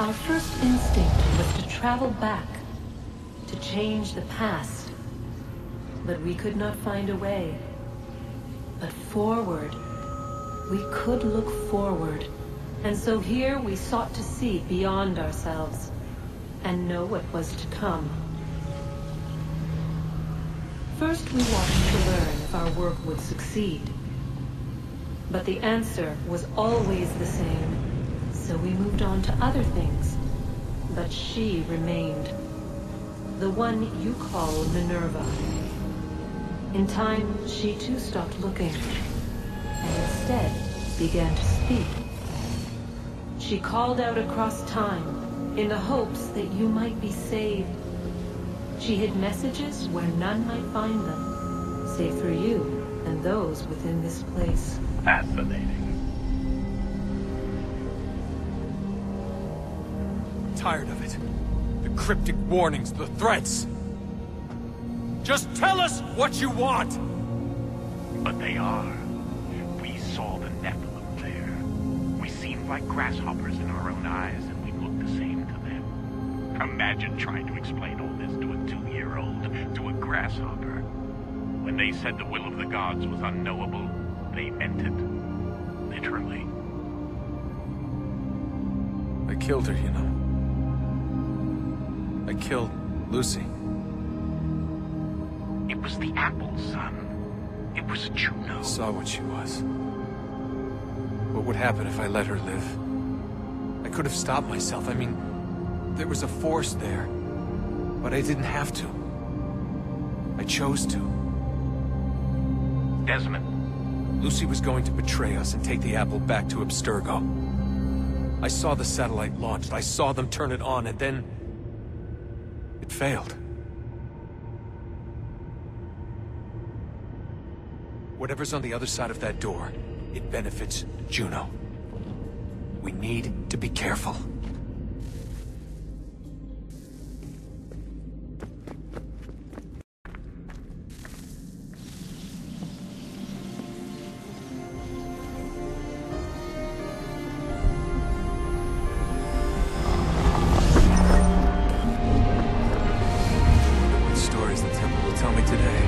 Our first instinct was to travel back, to change the past. But we could not find a way. But forward, we could look forward. And so here we sought to see beyond ourselves, and know what was to come. First we watched to learn if our work would succeed. But the answer was always the same. So we moved on to other things. But she remained. The one you call Minerva. In time, she too stopped looking, and instead began to speak. She called out across time, in the hopes that you might be saved. She hid messages where none might find them, save for you and those within this place. Fascinating. Tired of it. The cryptic warnings, the threats. Just tell us what you want! But they are. We saw the Nephilim there. We seemed like grasshoppers in our own eyes, and we looked the same to them. Imagine trying to explain all this to a 2-year-old, to a grasshopper. When they said the will of the gods was unknowable, they meant it. Literally. I killed her, you know. I killed Lucy. It was the apple, son. It was Juno. I saw what she was. What would happen if I let her live? I could have stopped myself. I mean, there was a force there. But I didn't have to. I chose to. Desmond. Lucy was going to betray us and take the apple back to Abstergo. I saw the satellite launched. I saw them turn it on, and then... it failed. Whatever's on the other side of that door, it benefits Juno. We need to be careful. What stories the temple will tell me today.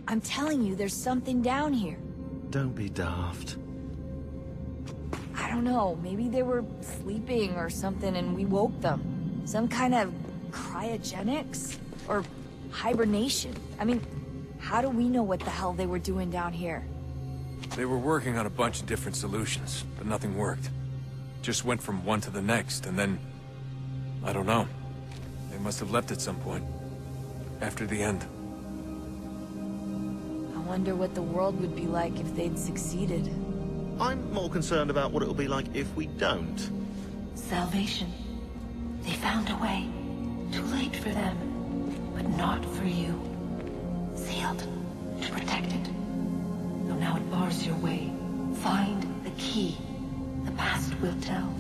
I'm telling you, there's something down here. Don't be daft. I don't know, maybe they were sleeping or something and we woke them. Some kind of cryogenics? Or hibernation? I mean, how do we know what the hell they were doing down here? They were working on a bunch of different solutions, but nothing worked. Just went from one to the next, and then... I don't know. They must have left at some point. After the end. I wonder what the world would be like if they'd succeeded. I'm more concerned about what it'll be like if we don't. Salvation. They found a way. Too late for them, but not for you. Sealed to protect it. Though now it bars your way. Find the key. The past will tell.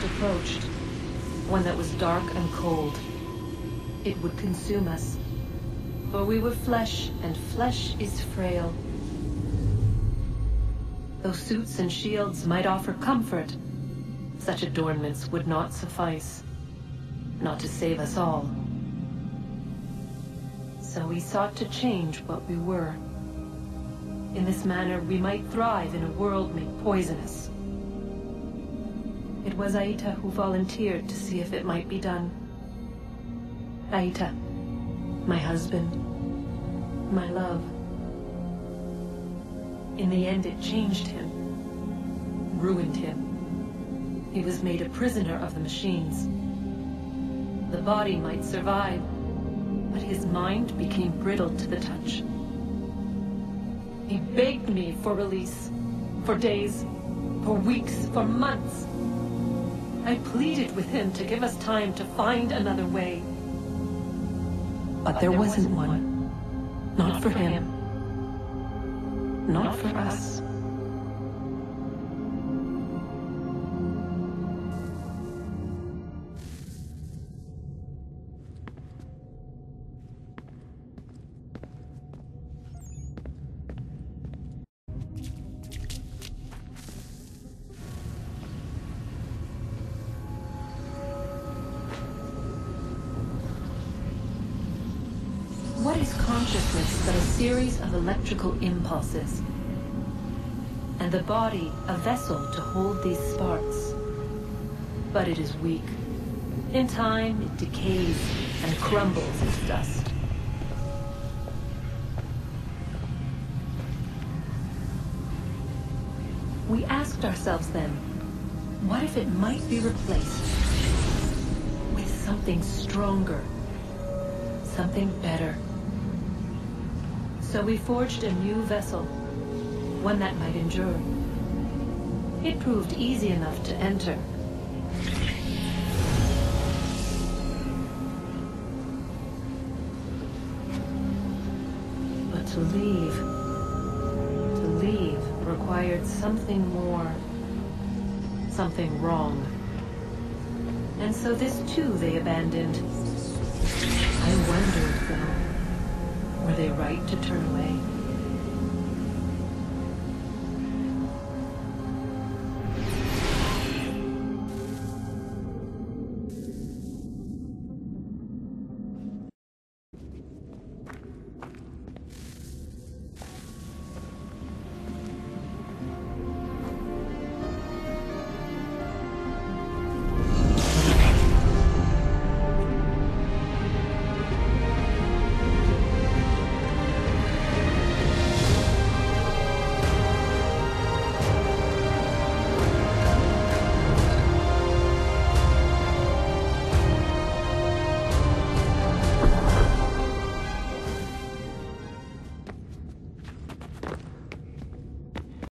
Approached, one that was dark and cold. It would consume us, for we were flesh, and flesh is frail. Though suits and shields might offer comfort, such adornments would not suffice, not to save us all. So we sought to change what we were. In this manner, we might thrive in a world made poisonous. It was Aita who volunteered to see if it might be done. Aita, my husband, my love. In the end, it changed him, ruined him. He was made a prisoner of the machines. The body might survive, but his mind became brittle to the touch. He begged me for release, for days, for weeks, for months. I pleaded with him to give us time to find another way. But there wasn't one. Not for him. Not for us. What is consciousness but a series of electrical impulses? And the body a vessel to hold these sparks. But it is weak. In time, it decays and crumbles as dust. We asked ourselves then, what if it might be replaced with something stronger, something better? So we forged a new vessel, one that might endure. It proved easy enough to enter. But to leave required something more, something wrong. And so this too they abandoned. I wondered, though, were they right to turn away?